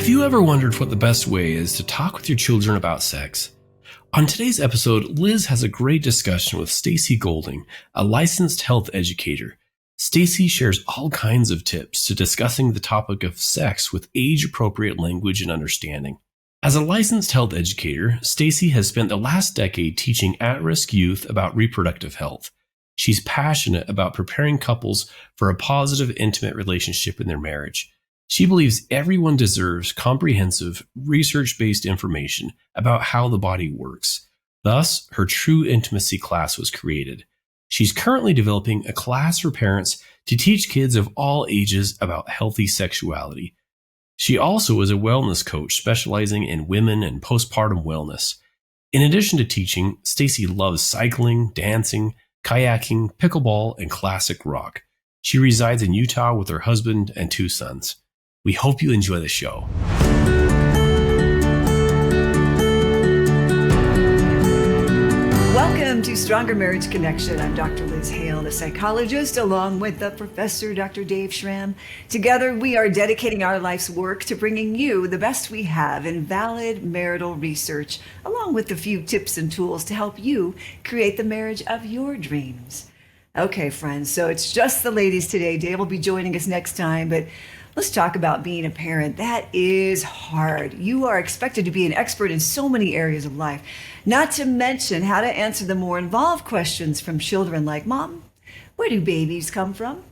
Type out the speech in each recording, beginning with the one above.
Have you ever wondered what the best way is to talk with your children about sex? On today's episode, Liz has a great discussion with Stacy Goulding, a licensed health educator. Stacy shares all kinds of tips to discussing the topic of sex with age-appropriate language and understanding. As a licensed health educator, Stacy has spent the last decade teaching at-risk youth about reproductive health. She's passionate about preparing couples for a positive, intimate relationship in their marriage. She believes everyone deserves comprehensive, research-based information about how the body works. Thus, her True Intimacy class was created. She's currently developing a class for parents to teach kids of all ages about healthy sexuality. She also is a wellness coach specializing in women and postpartum wellness. In addition to teaching, Stacy loves cycling, dancing, kayaking, pickleball, and classic rock. She resides in Utah with her husband and 2 sons. We hope you enjoy the show. Welcome to Stronger Marriage Connection. I'm Dr. Liz Hale, the psychologist, along with the professor, Dr. Dave Schramm. Together, we are dedicating our life's work to bringing you the best we have in valid marital research, along with a few tips and tools to help you create the marriage of your dreams. Okay, friends, so it's just the ladies today. Dave will be joining us next time, but let's talk about being a parent. That is hard. You are expected to be an expert in so many areas of life, not to mention how to answer the more involved questions from children like, Mom, where do babies come from?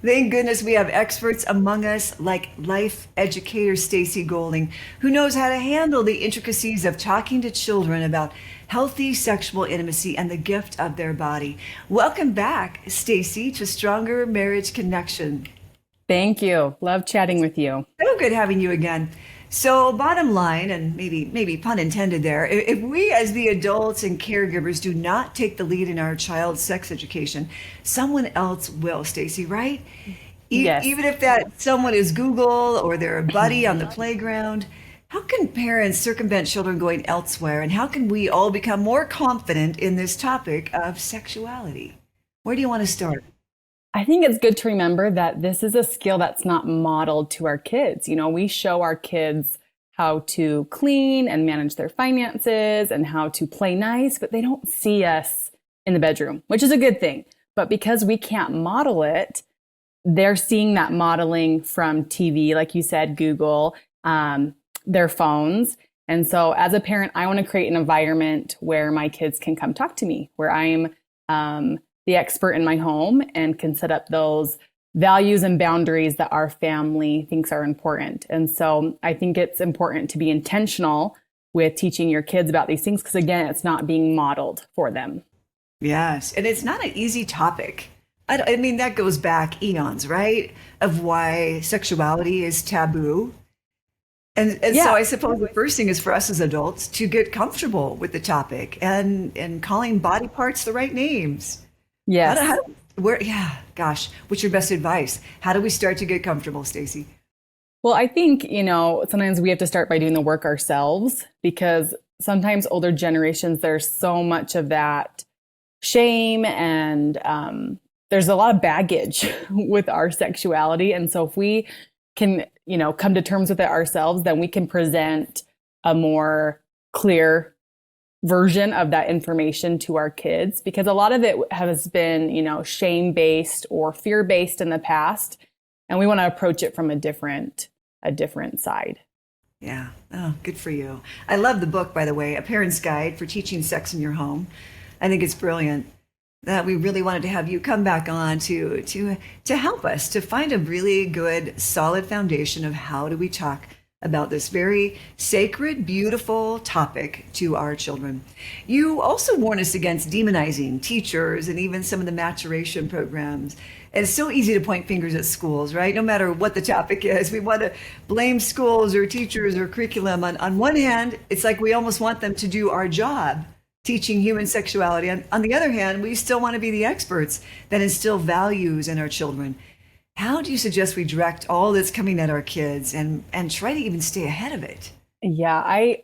Thank goodness we have experts among us like life educator Stacy Goulding, who knows how to handle the intricacies of talking to children about healthy sexual intimacy and the gift of their body. Welcome back, Stacy, to Stronger Marriage Connection. Thank you. Love chatting with you. So good having you again. So bottom line, and maybe pun intended there, if we as the adults and caregivers do not take the lead in our child's sex education, someone else will, Stacy, right? Yes. Even if that someone is Google or their buddy on the playground, how can parents circumvent children going elsewhere? And how can we all become more confident in this topic of sexuality? Where do you want to start? I think it's good to remember that this is a skill that's not modeled to our kids. You know, we show our kids how to clean and manage their finances and how to play nice, but they don't see us in the bedroom, which is a good thing. But because we can't model it, they're seeing that modeling from TV, like you said, Google, their phones. And so as a parent, I want to create an environment where my kids can come talk to me, where I'm the expert in my home and can set up those values and boundaries that our family thinks are important. And so I think it's important to be intentional with teaching your kids about these things because, again, it's not being modeled for them. Yes. And it's not an easy topic. I mean, that goes back eons, right? Of why sexuality is taboo. And Yeah. so I suppose the first thing is for us as adults to get comfortable with the topic and calling body parts the right names. Yes. What's your best advice? How do we start to get comfortable, Stacy? Well, I think, sometimes we have to start by doing the work ourselves because sometimes older generations, there's so much of that shame and there's a lot of baggage with our sexuality. And so if we can, come to terms with it ourselves, then we can present a more clear version of that information to our kids because a lot of it has been, shame-based or fear-based in the past. And we want to approach it from a different side. Yeah. Oh, good for you. I love the book, by the way, A Parent's Guide for Teaching Sex in Your Home. I think it's brilliant that we really wanted to have you come back on to help us to find a really good, solid foundation of how do we talk about this very sacred, beautiful topic to our children. You also warn us against demonizing teachers and even some of the maturation programs. And it's so easy to point fingers at schools, right? No matter what the topic is, we want to blame schools or teachers or curriculum. On one hand, it's like we almost want them to do our job, teaching human sexuality. On the other hand, we still want to be the experts that instill values in our children. How do you suggest we direct all that's coming at our kids and try to even stay ahead of it? Yeah,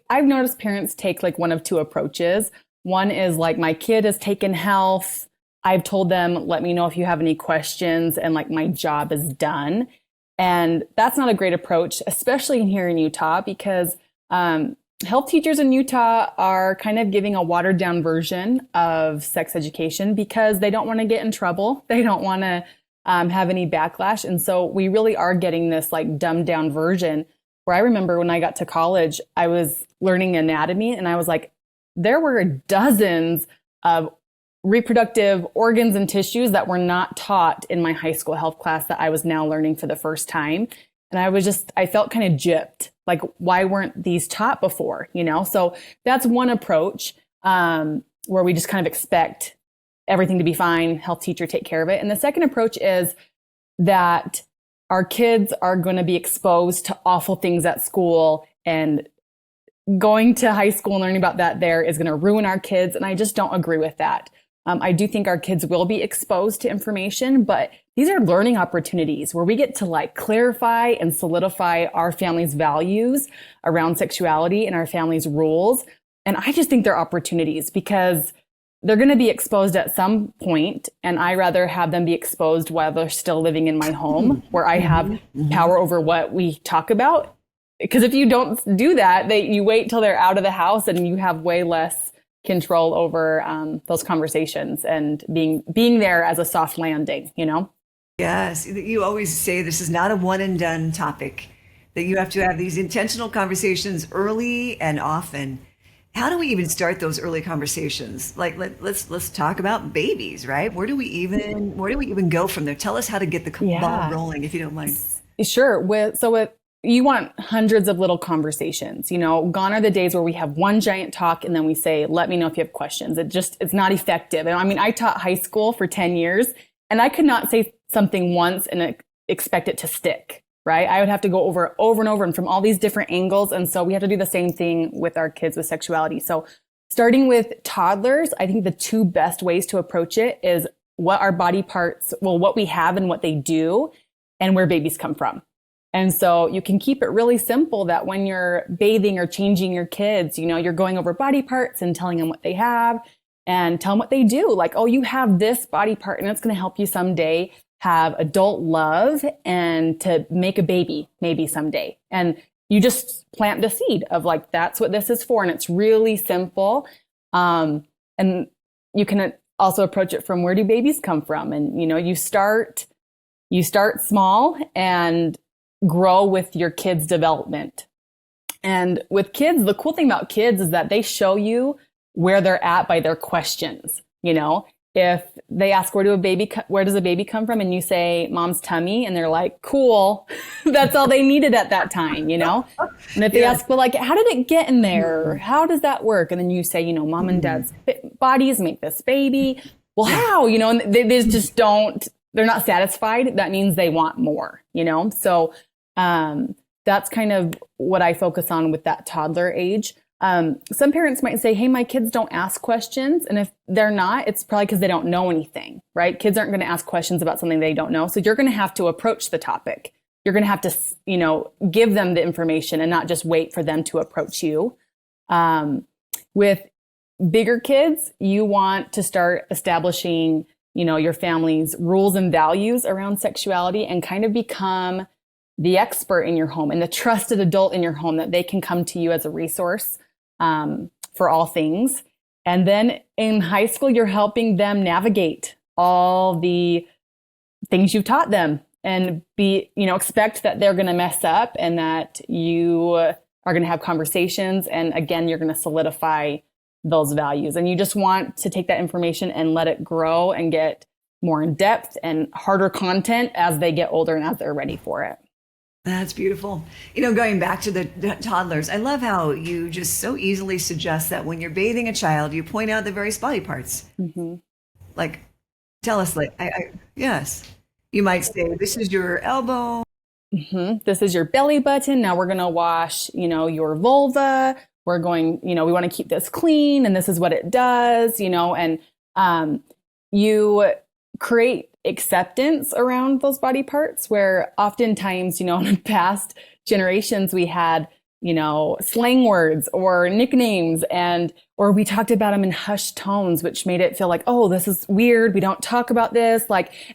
I've noticed parents take like one of two approaches. One is like, my kid has taken health. I've told them, let me know if you have any questions and like my job is done. And that's not a great approach, especially here in Utah, because health teachers in Utah are kind of giving a watered down version of sex education because they don't want to get in trouble. They don't want to have any backlash. And so we really are getting this like dumbed down version where I remember when I got to college, I was learning anatomy and I was like, there were dozens of reproductive organs and tissues that were not taught in my high school health class that I was now learning for the first time. And I felt kind of gypped. Like, why weren't these taught before? So that's one approach where we just kind of expect everything to be fine, health teacher take care of it. And the second approach is that our kids are going to be exposed to awful things at school, and going to high school and learning about that there is going to ruin our kids. And I just don't agree with that. I do think our kids will be exposed to information, but these are learning opportunities where we get to like clarify and solidify our family's values around sexuality and our family's rules. And I just think they're opportunities because they're going to be exposed at some point, and I rather have them be exposed while they're still living in my home where I have power over what we talk about. Because if you don't do that, you wait till they're out of the house and you have way less control over those conversations and being there as a soft landing, Yes, you always say this is not a one and done topic, that you have to have these intentional conversations early and often. How do we even start those early conversations? Like let's talk about babies, right? Where do we even go from there? Tell us how to get the ball rolling, if you don't mind. Sure. You want hundreds of little conversations, gone are the days where we have one giant talk and then we say, let me know if you have questions. It's not effective. And I mean, I taught high school for 10 years and I could not say something once and expect it to stick, right? I would have to go over and over and from all these different angles. And so we have to do the same thing with our kids with sexuality. So starting with toddlers, I think the two best ways to approach it is what our body parts, what we have and what they do and where babies come from. And so you can keep it really simple that when you're bathing or changing your kids, you're going over body parts and telling them what they have and tell them what they do. Like, oh, you have this body part and it's going to help you someday have adult love and to make a baby maybe someday. And you just plant the seed of like, that's what this is for. And it's really simple. And you can also approach it from where do babies come from? And, you start small and grow with your kids' development. And with kids, the cool thing about kids is that they show you where they're at by their questions. If they ask, where does a baby come from? And you say, mom's tummy. And they're like, cool. That's all they needed at that time, And if they ask, well, like, how did it get in there? How does that work? And then you say, mom and dad's bodies make this baby. Well, how, and they just don't, they're not satisfied. That means they want more, So, that's kind of what I focus on with that toddler age. Some parents might say, hey, my kids don't ask questions. And if they're not, it's probably because they don't know anything, right? Kids aren't going to ask questions about something they don't know. So you're going to have to approach the topic. You're going to have to, give them the information and not just wait for them to approach you. With bigger kids, you want to start establishing, your family's rules and values around sexuality and kind of become the expert in your home and the trusted adult in your home that they can come to you as a resource for all things. And then in high school, you're helping them navigate all the things you've taught them and expect that they're going to mess up and that you are going to have conversations. And again, you're going to solidify those values. And you just want to take that information and let it grow and get more in depth and harder content as they get older and as they're ready for it. That's beautiful. Going back to the toddlers, I love how you just so easily suggest that when you're bathing a child, you point out the various body parts. Mm-hmm. Like, tell us, yes. You might say, this is your elbow. Mm-hmm. This is your belly button. Now we're going to wash, your vulva. We're going, we want to keep this clean and this is what it does, and you create acceptance around those body parts where oftentimes, in past generations, we had slang words or nicknames, or we talked about them in hushed tones, which made it feel like, oh, this is weird. We don't talk about this.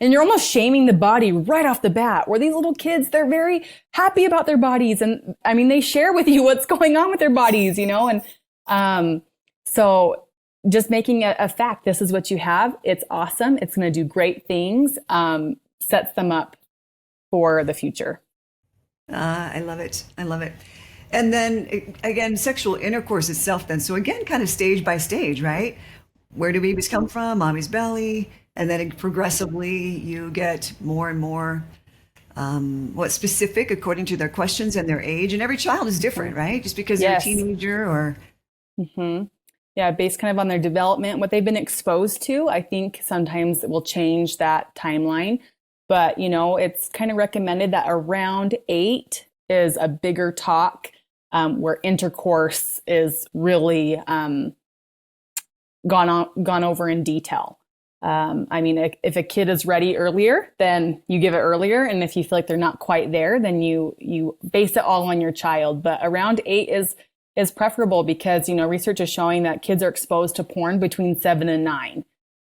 And you're almost shaming the body right off the bat, where these little kids, they're very happy about their bodies. And I mean, they share with you what's going on with their bodies, so just making it a fact, this is what you have. It's awesome. It's going to do great things, sets them up for the future. I love it. I love it. And then again, sexual intercourse itself then. So again, kind of stage by stage, right? Where do babies come from? Mommy's belly. And then progressively you get more and more specific according to their questions and their age. And every child is different, right? Just because they're a teenager or... Mm-hmm. Yeah, based kind of on their development, what they've been exposed to, I think sometimes it will change that timeline. But, it's kind of recommended that around 8 is a bigger talk, where intercourse is really gone over in detail. If a kid is ready earlier, then you give it earlier. And if you feel like they're not quite there, then you base it all on your child. But around 8 is preferable because, research is showing that kids are exposed to porn between 7 and 9.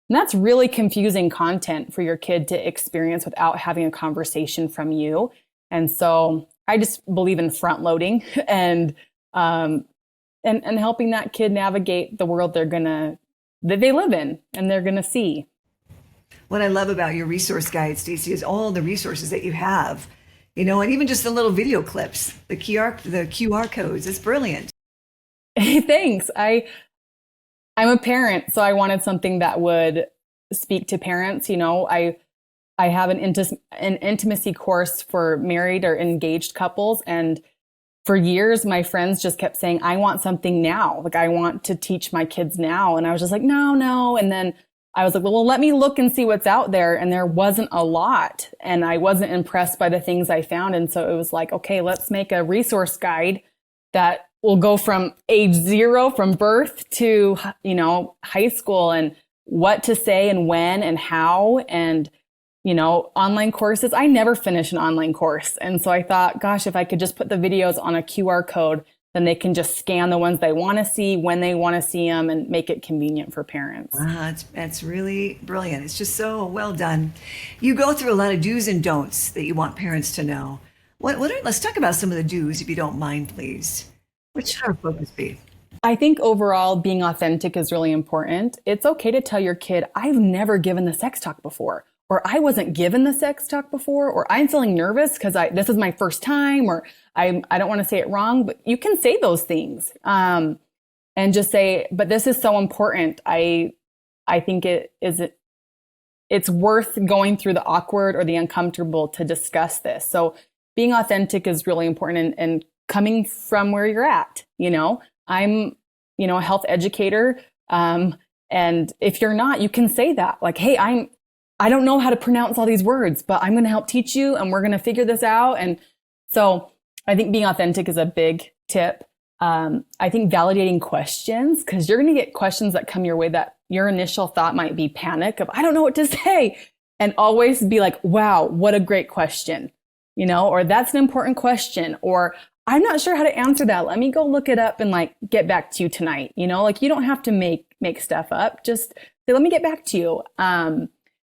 And that's really confusing content for your kid to experience without having a conversation from you. And so I just believe in front loading and helping that kid navigate the world that they live in and they're going to see. What I love about your resource guide, Stacy, is all the resources that you have, and even just the little video clips, the QR codes. It's brilliant. Hey, thanks. I'm a parent, so I wanted something that would speak to parents. I have an intimacy course for married or engaged couples. And for years, my friends just kept saying, I want something now. I want to teach my kids now. And I was just like, no. And then I was like, well, let me look and see what's out there. And there wasn't a lot. And I wasn't impressed by the things I found. And so it was like, okay, let's make a resource guide that will go from age 0, from birth to, high school, and what to say and when and how. And online courses. I never finish an online course. And so I thought, gosh, if I could just put the videos on a QR code, then they can just scan the ones they want to see when they want to see them and make it convenient for parents. That's really brilliant. It's just so well done. You go through a lot of do's and don'ts that you want parents to know. Let's talk about some of the do's, if you don't mind, please. What should our focus be? I think overall being authentic is really important. It's okay to tell your kid, I've never given the sex talk before. Or I wasn't given the sex talk before, or I'm feeling nervous because this is my first time, or I don't want to say it wrong, but you can say those things. And just say, but this is so important. I think it's worth going through the awkward or the uncomfortable to discuss this. So being authentic is really important and coming from where you're at. I'm, a health educator. And if you're not, you can say that like, hey, I don't know how to pronounce all these words, but I'm going to help teach you and we're going to figure this out. And so I think being authentic is a big tip. I think validating questions, because you're going to get questions that come your way that your initial thought might be panic of, I don't know what to say. And always be like, wow, what a great question, or that's an important question, or I'm not sure how to answer that. Let me go look it up and get back to you tonight. You don't have to make stuff up. Just say, let me get back to you.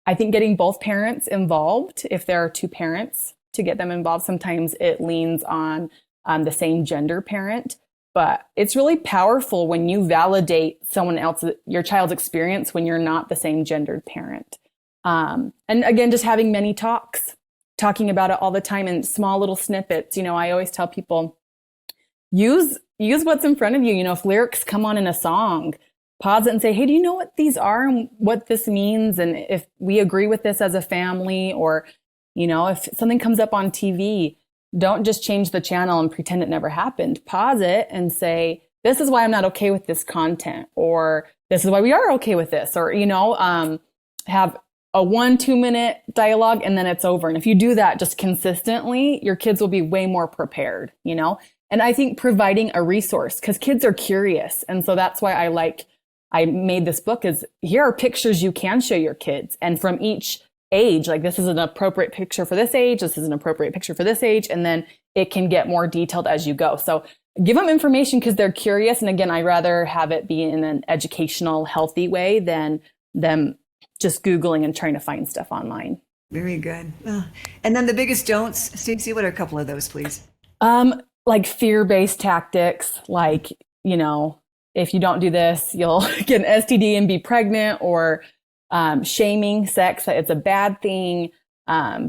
I think getting both parents involved, if there are 2 parents, to get them involved. Sometimes it leans on the same gender parent, but it's really powerful when you validate your child's experience when you're not the same gendered parent. And again, just having many talking about it all the time in small little snippets. I always tell people, use what's in front of you. If lyrics come on in a song, pause it and say, hey, do you know what these are and what this means? And if we agree with this as a family, or, if something comes up on TV, don't just change the channel and pretend it never happened. Pause it and say, this is why I'm not okay with this content, or this is why we are okay with this, or, have a 1-2 minute dialogue and then it's over. And if you do that just consistently, your kids will be way more prepared, And I think providing a resource, because kids are curious. And so that's why I made this book, is here are pictures you can show your kids. And from each age, this is an appropriate picture for this age, this is an appropriate picture for this age. And then it can get more detailed as you go. So give them information because they're curious. And again, I'd rather have it be in an educational, healthy way than them just Googling and trying to find stuff online. Very good. And then the biggest don'ts, Stacy, what are a couple of those, please? Like fear-based tactics, like, if you don't do this, you'll get an STD and be pregnant, or shaming sex, that it's a bad thing,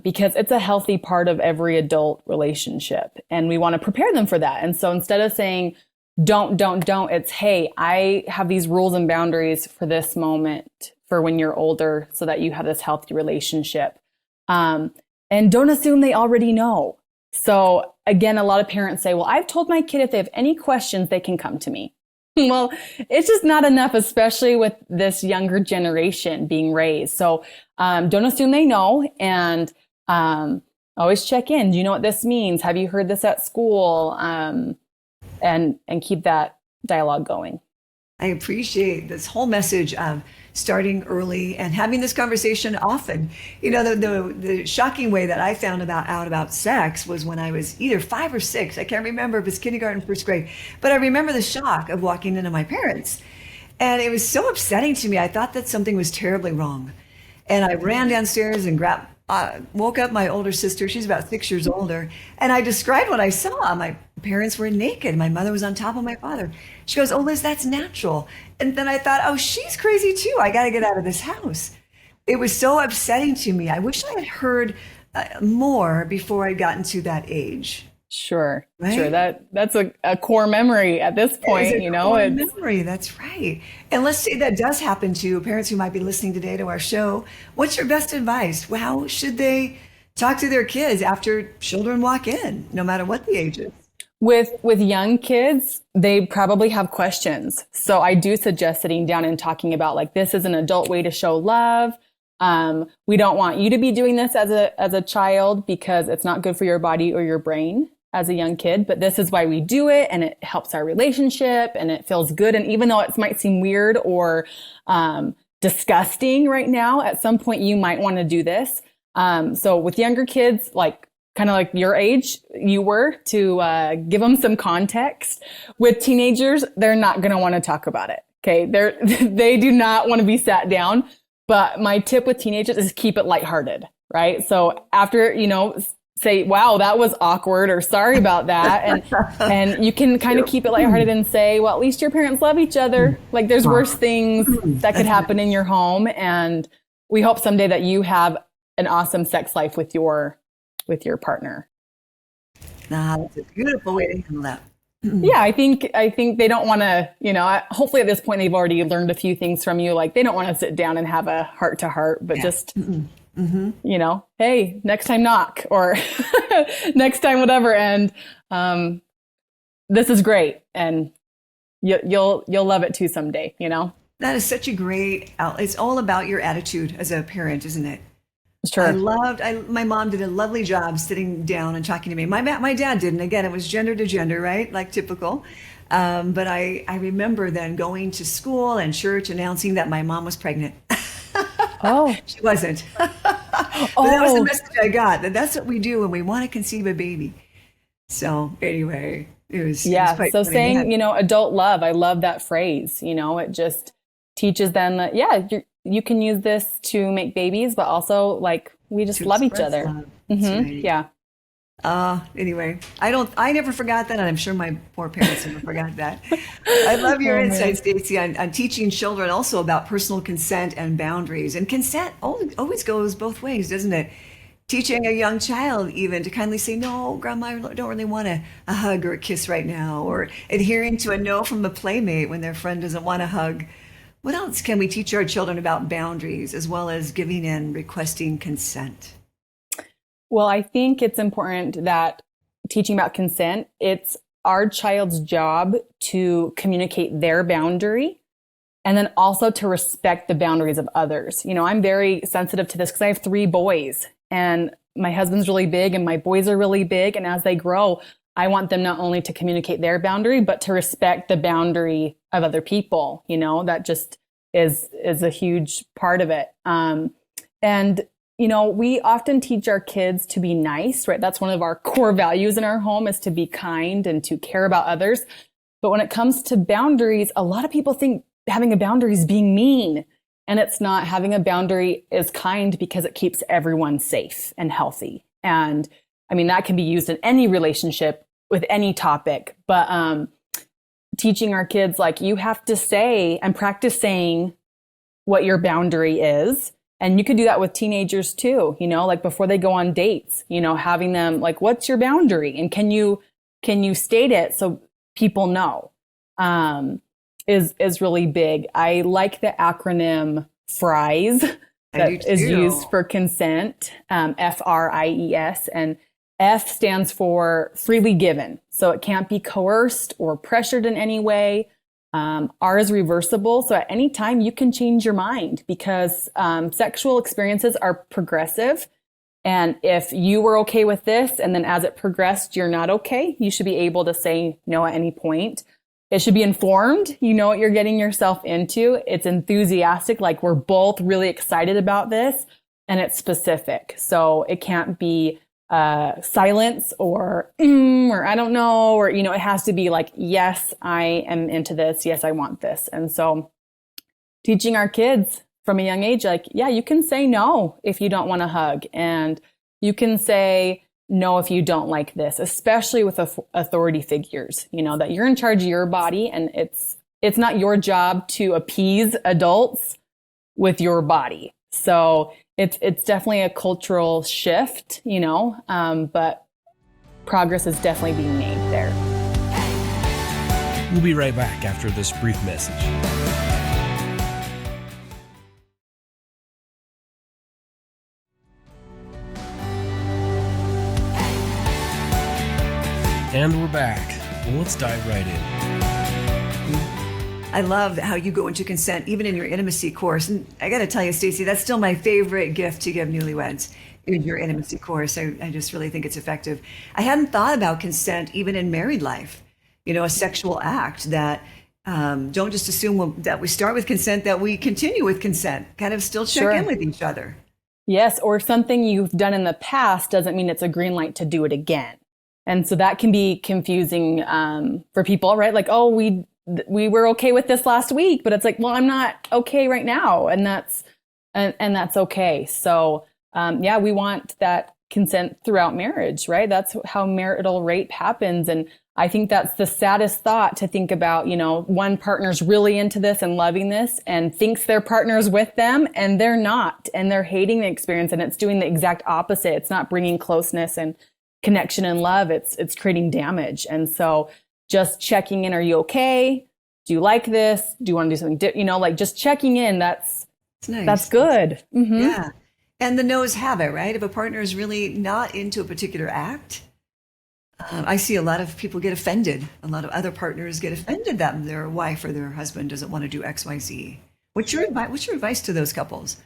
because it's a healthy part of every adult relationship. And we want to prepare them for that. And so instead of saying, don't, it's, hey, I have these rules and boundaries for this moment, for when you're older, so that you have this healthy relationship. And don't assume they already know. So again, a lot of parents say, well, I've told my kid if they have any questions, they can come to me. Well, it's just not enough, especially with this younger generation being raised. So don't assume they know, and always check in. Do you know what this means? Have you heard this at school? And keep that dialogue going. I appreciate this whole message of starting early and having this conversation often. The shocking way that I found out about sex was when I was either 5 or 6. I can't remember if it's kindergarten, first grade, but I remember the shock of walking into my parents. And it was so upsetting to me. I thought that something was terribly wrong. And I ran downstairs and woke up my older sister. She's about 6 years older. And I described what I saw. My parents were naked. My mother was on top of my father. She goes, "Oh, Liz, that's natural." And then I thought, oh, she's crazy too. I got to get out of this house. It was so upsetting to me. I wish I had heard more before I got into that age. Sure. Right? Sure. That's a core memory at this point, Core memory. That's right. And let's say that does happen to parents who might be listening today to our show. What's your best advice? How should they talk to their kids after children walk in, no matter what the age is? With young kids, they probably have questions. So I do suggest sitting down and talking about, like, this is an adult way to show love. We don't want you to be doing this as a child because it's not good for your body or your brain as a young kid, but this is why we do it, and it helps our relationship and it feels good. And even though it might seem weird or disgusting right now, at some point you might want to do this. So with younger kids, kind of like your age you were, to give them some context. With teenagers, they're not going to want to talk about it. Okay. They do not want to be sat down. But my tip with teenagers is keep it lighthearted, right? So after, say, wow, that was awkward, or sorry about that. And you can kind of keep it lighthearted and say, well, at least your parents love each other. Like, there's worse things that could happen in your home. And we hope someday that you have an awesome sex life with your partner. That's a beautiful way to handle that. Yeah, I think they don't want to, hopefully at this point they've already learned a few things from you. Like, they don't want to sit down and have a heart to heart, but just, hey, next time knock, or next time whatever. And this is great, and you'll love it too someday. That is such a great. It's all about your attitude as a parent, isn't it? Sure. My mom did a lovely job sitting down and talking to me. My dad didn't. Again, it was gender to gender, right? Like typical. But I remember then going to school and church announcing that my mom was pregnant. Oh. She wasn't. But that was the message I got. That's what we do when we want to conceive a baby. So anyway, it was quite so funny. saying, adult love, I love that phrase. It just teaches them that, you can use this to make babies, but also, like, we just love each other. Right. Yeah. Anyway, I never forgot that, and I'm sure my poor parents never forgot that. I love your insights, Stacy, on teaching children also about personal consent and boundaries. And consent always goes both ways, doesn't it? Teaching a young child even to kindly say, no, Grandma, I don't really want a hug or a kiss right now, or adhering to a no from a playmate when their friend doesn't want a hug. What else can we teach our children about boundaries, as well as giving and requesting consent? Well, I think it's important that teaching about consent, it's our child's job to communicate their boundary, and then also to respect the boundaries of others. I'm very sensitive to this because I have 3 boys, and my husband's really big and my boys are really big. And as they grow, I want them not only to communicate their boundary, but to respect the boundary of other people. That just is a huge part of it. And we often teach our kids to be nice, right? That's one of our core values in our home, is to be kind and to care about others. But when it comes to boundaries, a lot of people think having a boundary is being mean. And it's not. Having a boundary is kind because it keeps everyone safe and healthy. And I mean, that can be used in any relationship with any topic. But teaching our kids, like, you have to say and practice saying what your boundary is. And you could do that with teenagers too, like before they go on dates, having them like, what's your boundary? And can you state it so people know, is really big. I like the acronym FRIES that is used for consent, FRIES, and F stands for freely given. So it can't be coerced or pressured in any way. R is reversible. So at any time you can change your mind, because sexual experiences are progressive. And if you were okay with this, and then as it progressed, you're not okay, you should be able to say no at any point. It should be informed. You know what you're getting yourself into. It's enthusiastic, like we're both really excited about this, and it's specific. So it can't be silence or I don't know, or, it has to be like, yes, I am into this. Yes, I want this. And so teaching our kids from a young age, like, yeah, you can say no if you don't want a hug. And you can say no if you don't like this, especially with authority figures, that you're in charge of your body, and it's not your job to appease adults with your body. So it's definitely a cultural shift, but progress is definitely being made there. We'll be right back after this brief message. And we're back. Well, let's dive right in. I love how you go into consent, even in your intimacy course. And I got to tell you, Stacy, that's still my favorite gift to give newlyweds, in your intimacy course. I just really think it's effective. I hadn't thought about consent even in married life, a sexual act that don't just assume that we start with consent, that we continue with consent, kind of still check in with each other. Yes, or something you've done in the past doesn't mean it's a green light to do it again. And so that can be confusing for people, right? Like, oh, we were okay with this last week, but it's like, well, I'm not okay right now. And that's okay. So, we want that consent throughout marriage, right? That's how marital rape happens. And I think that's the saddest thought to think about, one partner's really into this and loving this and thinks their partner's with them, and they're not, and they're hating the experience, and it's doing the exact opposite. It's not bringing closeness and connection and love. It's creating damage. And so just checking in, are you okay? Do you like this? Do you want to do something like just checking in, that's nice. That's good. Mm-hmm. Yeah. And the no's have it, right? If a partner is really not into a particular act, I see a lot of people get offended. A lot of other partners get offended that their wife or their husband doesn't want to do X, Y, Z. What's your advice to those couples?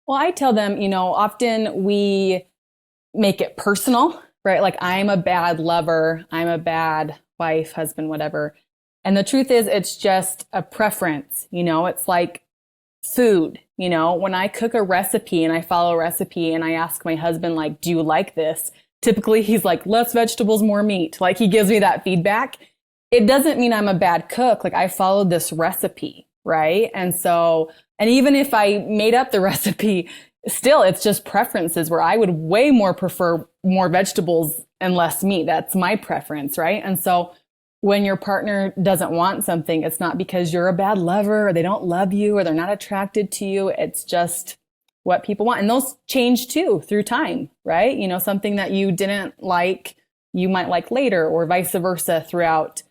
Well, I tell them, often we make it personal, right? Like, I'm a bad lover, I'm a bad wife, husband, whatever. And the truth is, it's just a preference. It's like food. When I cook a recipe and I follow a recipe and I ask my husband, like, do you like this? Typically he's like, less vegetables, more meat. Like, he gives me that feedback. It doesn't mean I'm a bad cook. Like, I followed this recipe, right? And even if I made up the recipe, still, it's just preferences, where I would way more prefer more vegetables and less meat. That's my preference, right? And so when your partner doesn't want something, it's not because you're a bad lover or they don't love you or they're not attracted to you. It's just what people want. And those change too through time, right? Something that you didn't like, you might like later, or vice versa throughout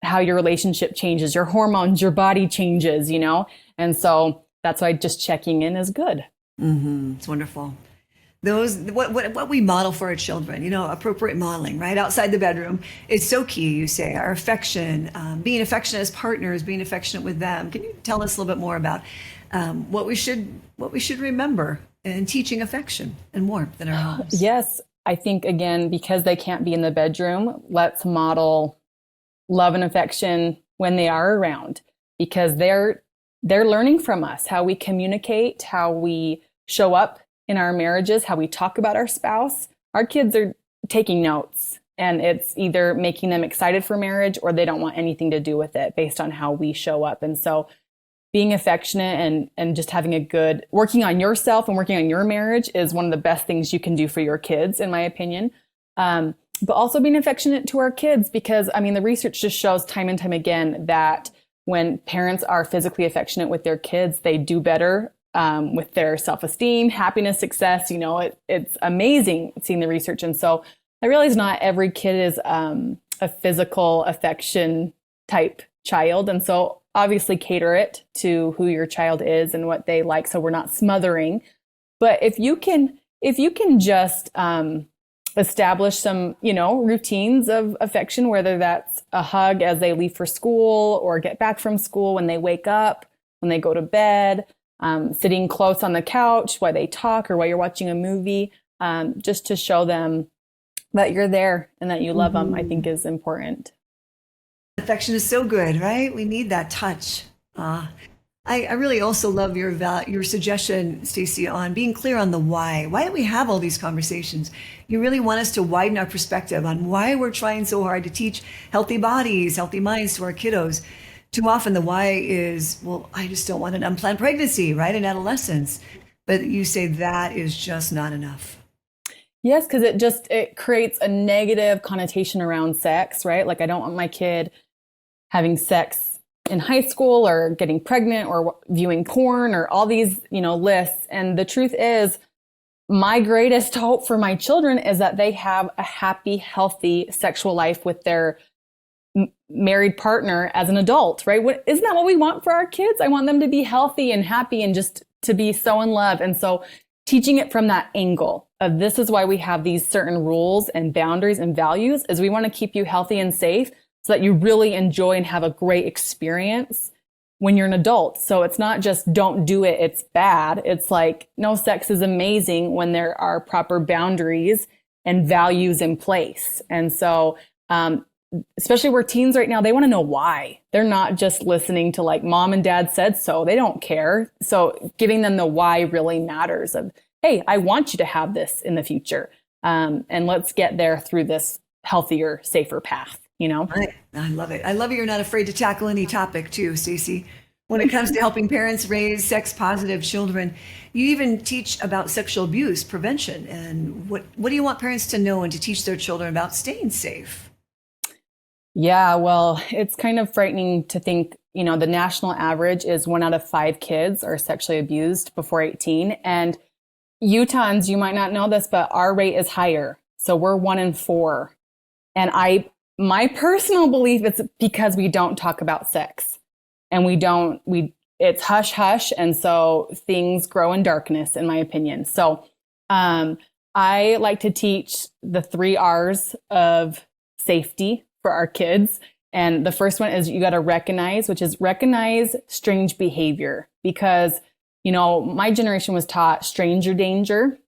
how your relationship changes, your hormones, your body changes, And so that's why just checking in is good. Mm-hmm. It's wonderful. What we model for our children, appropriate modeling, right? Outside the bedroom is so key, you say. Our affection, being affectionate as partners, being affectionate with them. Can you tell us a little bit more about what we should remember in teaching affection and warmth in our homes? Yes. I think, again, because they can't be in the bedroom, let's model love and affection when they are around, because they're learning from us how we communicate, how we show up in our marriages, how we talk about our spouse, our kids are taking notes, and it's either making them excited for marriage or they don't want anything to do with it based on how we show up. And so being affectionate and just having a good, working on yourself and working on your marriage is one of the best things you can do for your kids, in my opinion. But also being affectionate to our kids, because I mean, the research just shows time and time again that when parents are physically affectionate with their kids, they do better with their self-esteem, happiness, success. You know, it's amazing seeing the research. And so I realize not every kid is a physical affection type child. And so obviously cater it to who your child is and what they like, so we're not smothering. But if you can just establish some, routines of affection, whether that's a hug as they leave for school or get back from school, when they wake up, when they go to bed, sitting close on the couch while they talk or while you're watching a movie, just to show them that you're there and that you love them, I think is important. Affection is so good, right? We need that touch. I really also love your suggestion, Stacy, on being clear on the why. Why do we have all these conversations? You really want us to widen our perspective on why we're trying so hard to teach healthy bodies, healthy minds to our kiddos. Too often the why is, well, I just don't want an unplanned pregnancy, right, in adolescence. But you say that is just not enough. Yes, because it creates a negative connotation around sex, right? Like, I don't want my kid having sex in high school or getting pregnant or viewing porn or all these, lists. And the truth is, my greatest hope for my children is that they have a happy, healthy sexual life with their married partner as an adult, right? Isn't that what we want for our kids? I want them to be healthy and happy and just to be so in love. And so teaching it from that angle of, this is why we have these certain rules and boundaries and values, is we want to keep you healthy and safe so that you really enjoy and have a great experience when you're an adult. So it's not just don't do it, it's bad. It's like, no, sex is amazing when there are proper boundaries and values in place. And so, especially where teens right now, they want to know why. They're not just listening to like mom and dad said so. They don't care. So giving them the why really matters of, hey, I want you to have this in the future. And let's get there through this healthier, safer path. I love it. I love it. You're not afraid to tackle any topic too, Stacy. When it comes to helping parents raise sex positive children, you even teach about sexual abuse prevention. And what do you want parents to know and to teach their children about staying safe? Yeah, well, it's kind of frightening to think, the national average is 1 out of 5 kids are sexually abused before 18. And Utahns, you might not know this, but our rate is higher. So we're 1 in 4. And my personal belief is because we don't talk about sex, and it's hush hush. And so things grow in darkness, in my opinion. So, I like to teach the 3 R's of safety for our kids. And the first one is you got to recognize, which is recognize strange behavior, because, my generation was taught stranger danger.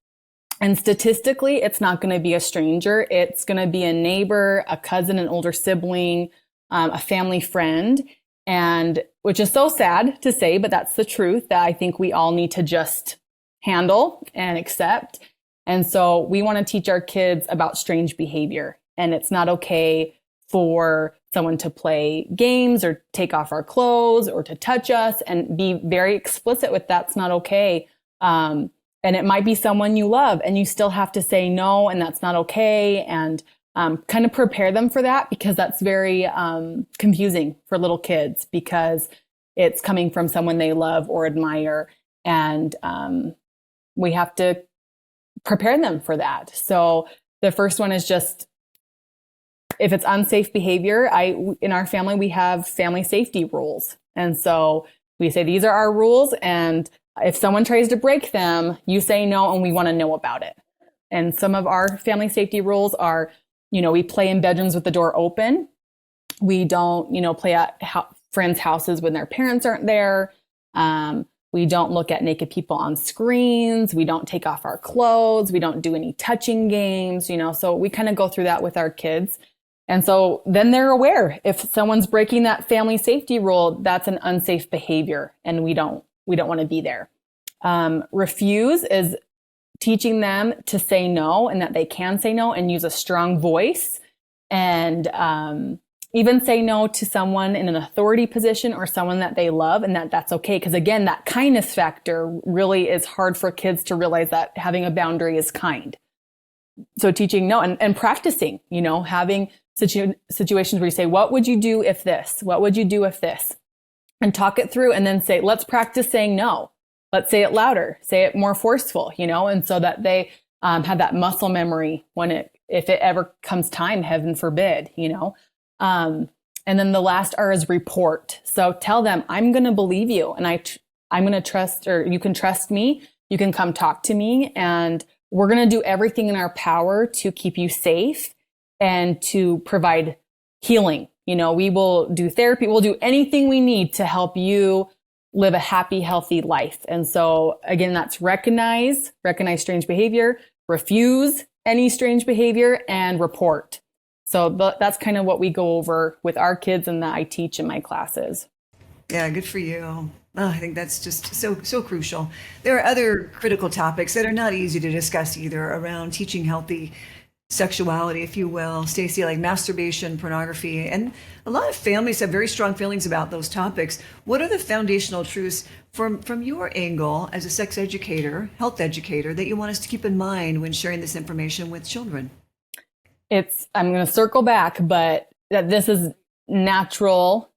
And statistically, it's not going to be a stranger. It's going to be a neighbor, a cousin, an older sibling, a family friend, and which is so sad to say, but that's the truth that I think we all need to just handle and accept. And so we want to teach our kids about strange behavior. And it's not okay for someone to play games or take off our clothes or to touch us, and be very explicit with that's not okay. And it might be someone you love, and you still have to say no, and that's not okay. And kind of prepare them for that, because that's very confusing for little kids, because it's coming from someone they love or admire. And we have to prepare them for that. So the first one is just, if it's unsafe behavior, in our family, we have family safety rules. And so we say, these are our rules. And if someone tries to break them, you say no, and we want to know about it. And some of our family safety rules are, we play in bedrooms with the door open. We don't, play at friends' houses when their parents aren't there. We don't look at naked people on screens. We don't take off our clothes. We don't do any touching games, so we kind of go through that with our kids. And so then they're aware if someone's breaking that family safety rule, that's an unsafe behavior, and we don't want to be there. Refuse is teaching them to say no and that they can say no and use a strong voice, and even say no to someone in an authority position or someone that they love, and that's okay. Because again, that kindness factor really is hard for kids to realize, that having a boundary is kind. So teaching no and practicing, having situations where you say, what would you do if this? What would you do if this? And talk it through, and then say, let's practice saying no. Let's say it louder, say it more forceful, and so that they have that muscle memory if it ever comes time, heaven forbid, And then the last R is report. So tell them, I'm going to believe you, and I'm going to trust, or you can trust me. You can come talk to me, and we're going to do everything in our power to keep you safe and to provide healing. We will do therapy. We'll do anything we need to help you live a happy, healthy life. And so again, that's recognize strange behavior, refuse any strange behavior, and report. So that's kind of what we go over with our kids and that I teach in my classes. Yeah, good for you. Oh, I think that's just so crucial. There are other critical topics that are not easy to discuss either around teaching healthy sexuality, if you will, Stacy, like masturbation, pornography, and a lot of families have very strong feelings about those topics. What are the foundational truths from your angle as a sex educator, health educator, that you want us to keep in mind when sharing this information with children? I'm going to circle back, but that this is natural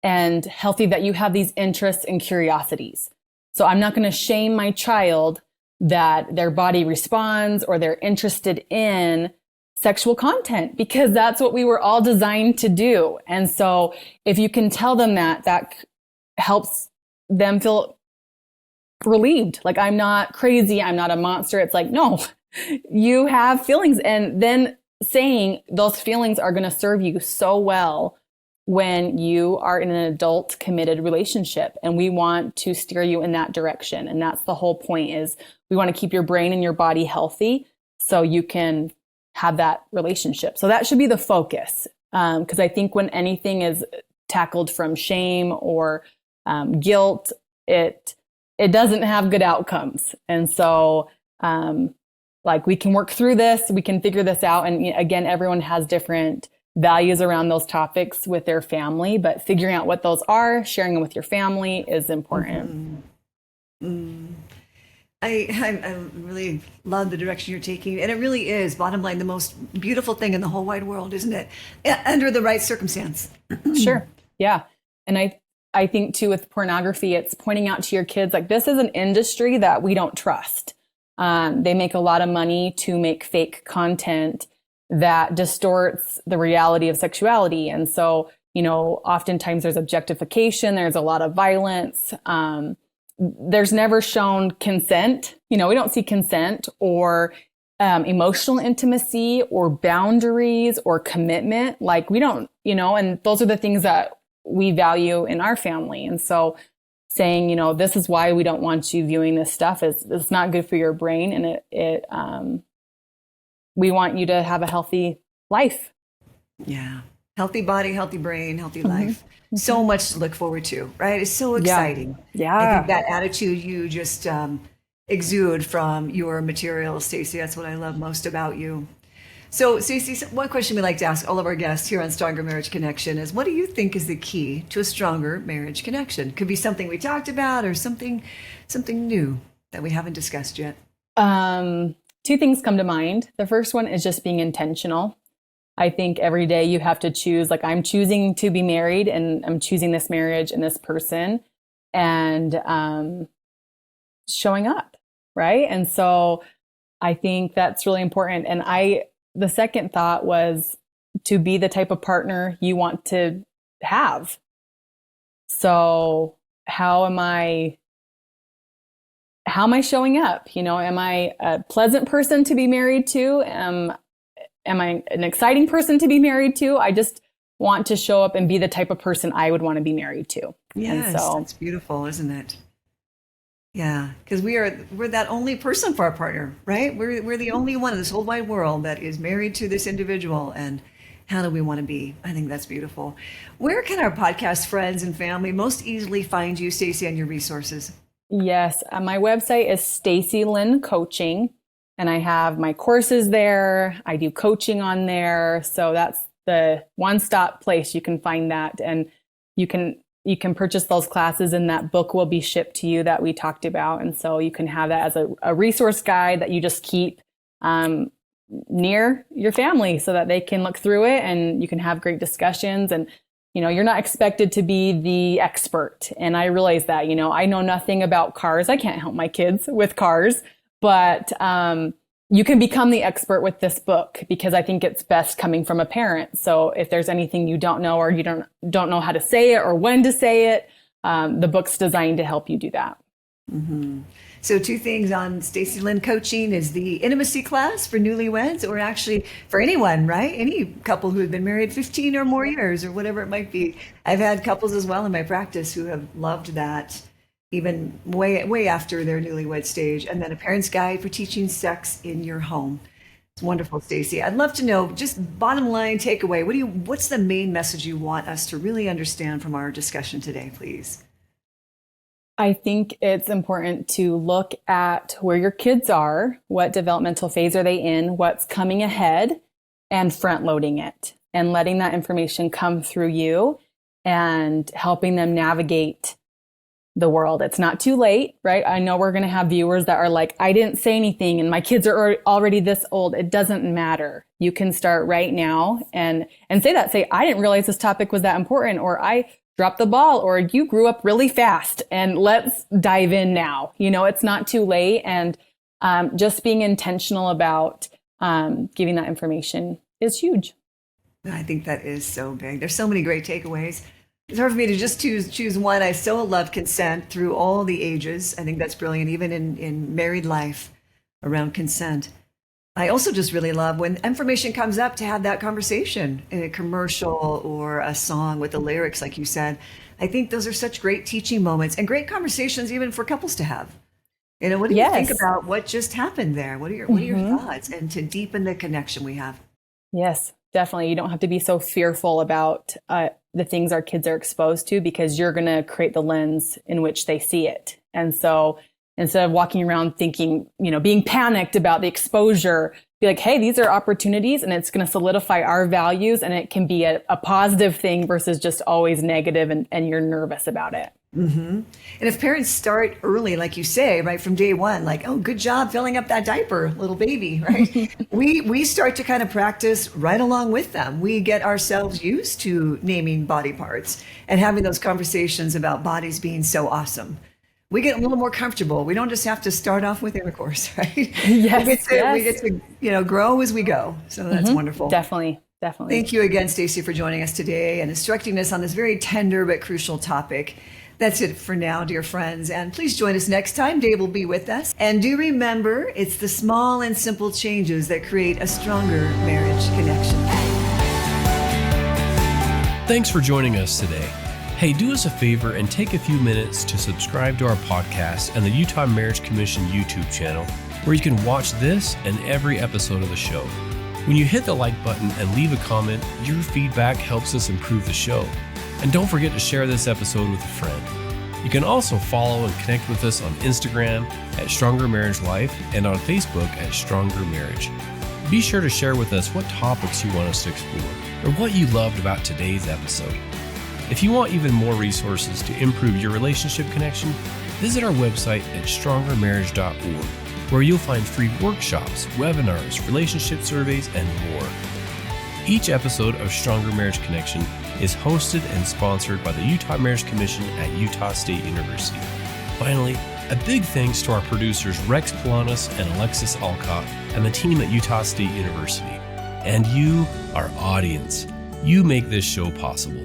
and healthy, that you have these interests and curiosities. So I'm not going to shame my child that their body responds or they're interested in sexual content, because that's what we were all designed to do. And so if you can tell them that helps them feel relieved. Like, I'm not crazy. I'm not a monster. It's like, no, you have feelings. And then saying those feelings are going to serve you so well when you are in an adult committed relationship, and we want to steer you in that direction. And that's the whole point, is we want to keep your brain and your body healthy so you can have that relationship. So that should be the focus. Because I think when anything is tackled from shame or guilt, it doesn't have good outcomes. And so we can work through this, we can figure this out. And again, everyone has different values around those topics with their family, but figuring out what those are, sharing them with your family is important. Mm-hmm. I really love the direction you're taking. And it really is, bottom line, the most beautiful thing in the whole wide world, isn't it? Under the right circumstance. Sure. Yeah. And I think too, with pornography, it's pointing out to your kids, like, this is an industry that we don't trust. They make a lot of money to make fake content that distorts the reality of sexuality. And so, oftentimes there's objectification, there's a lot of violence. There's never shown consent. We don't see consent or emotional intimacy or boundaries or commitment. Like, we don't, and those are the things that we value in our family. And so saying, this is why we don't want you viewing this stuff, it's not good for your brain. And we want you to have a healthy life. Yeah. Healthy body, healthy brain, healthy life. Mm-hmm. So much to look forward to, right? It's so exciting. Yeah. I think that attitude you just exude from your material, Stacy, that's what I love most about you. So, Stacy, one question we like to ask all of our guests here on Stronger Marriage Connection is, what do you think is the key to a stronger marriage connection? Could be something we talked about or something new that we haven't discussed yet. Two things come to mind. The first one is just being intentional. I think every day you have to choose, like, I'm choosing to be married and I'm choosing this marriage and this person, and showing up, right? And so I think that's really important. And the second thought was to be the type of partner you want to have. So how am I showing up? Am I a pleasant person to be married to? Am I an exciting person to be married to? I just want to show up and be the type of person I would want to be married to. Yes, that's beautiful, isn't it? Yeah, because we're that only person for our partner, right? We're the only one in this whole wide world that is married to this individual. And how do we want to be? I think that's beautiful. Where can our podcast friends and family most easily find you, Stacy, and your resources? Yes, my website is Stacy Lynn Coaching. and I have my courses there. I do coaching on there. So that's the one-stop place you can find that. And you can purchase those classes, and that book will be shipped to you that we talked about. And so you can have that as a resource guide that you just keep near your family so that they can look through it and you can have great discussions. And, you're not expected to be the expert. And I realize that, I know nothing about cars. I can't help my kids with cars, but you can become the expert with this book, because I think it's best coming from a parent. So if there's anything you don't know, or you don't know how to say it or when to say it, the book's designed to help you do that. Mm-hmm. So 2 things on Stacy Lynn Coaching is the intimacy class for newlyweds, or actually for anyone, right? Any couple who have been married 15 or more years or whatever it might be. I've had couples as well in my practice who have loved that, even way after their newlywed stage. And then a parent's guide for teaching sex in your home. It's wonderful, Stacy. I'd love to know, just bottom line takeaway, what's the main message you want us to really understand from our discussion today, please? I think it's important to look at where your kids are, what developmental phase are they in, what's coming ahead, and front loading it and letting that information come through you and helping them navigate the world. It's not too late, right? I know we're going to have viewers that are like, I didn't say anything and my kids are already this old. It doesn't matter. You can start right now and say, I didn't realize this topic was that important, or I dropped the ball, or you grew up really fast, and let's dive in now. It's not too late. And just being intentional about giving that information is huge. I think that is so big. There's so many great takeaways. It's hard for me to just choose one. I still love consent through all the ages. I think that's brilliant, even in married life around consent. I also just really love when information comes up to have that conversation in a commercial or a song with the lyrics, like you said. I think those are such great teaching moments and great conversations even for couples to have. What do you think about what just happened there? What are your thoughts? And to deepen the connection we have. Yes, definitely. You don't have to be so fearful about the things our kids are exposed to, because you're going to create the lens in which they see it. And so instead of walking around thinking, being panicked about the exposure, be like, hey, these are opportunities, and it's going to solidify our values, and it can be a positive thing versus just always negative and you're nervous about it. Mm-hmm. And if parents start early, like you say, right from day one, like, oh, good job filling up that diaper, little baby, right? we start to kind of practice right along with them. We get ourselves used to naming body parts and having those conversations about bodies being so awesome. We get a little more comfortable. We don't just have to start off with intercourse, right? Yes, we get to grow as we go. So that's wonderful. Definitely. Thank you again, Stacy, for joining us today and instructing us on this very tender but crucial topic. That's it for now, dear friends. And please join us next time. Dave will be with us. And do remember, it's the small and simple changes that create a stronger marriage connection. Thanks for joining us today. Hey, do us a favor and take a few minutes to subscribe to our podcast and the Utah Marriage Commission YouTube channel, where you can watch this and every episode of the show. When you hit the like button and leave a comment, your feedback helps us improve the show. And don't forget to share this episode with a friend. You can also follow and connect with us on Instagram at Stronger Marriage Life and on Facebook at Stronger Marriage. Be sure to share with us what topics you want us to explore or what you loved about today's episode. If you want even more resources to improve your relationship connection, visit our website at strongermarriage.org, where you'll find free workshops, webinars, relationship surveys, and more. Each episode of Stronger Marriage Connection is hosted and sponsored by the Utah Marriage Commission at Utah State University. Finally, a big thanks to our producers Rex Polanis and Alexis Alcott and the team at Utah State University. And you, our audience, you make this show possible.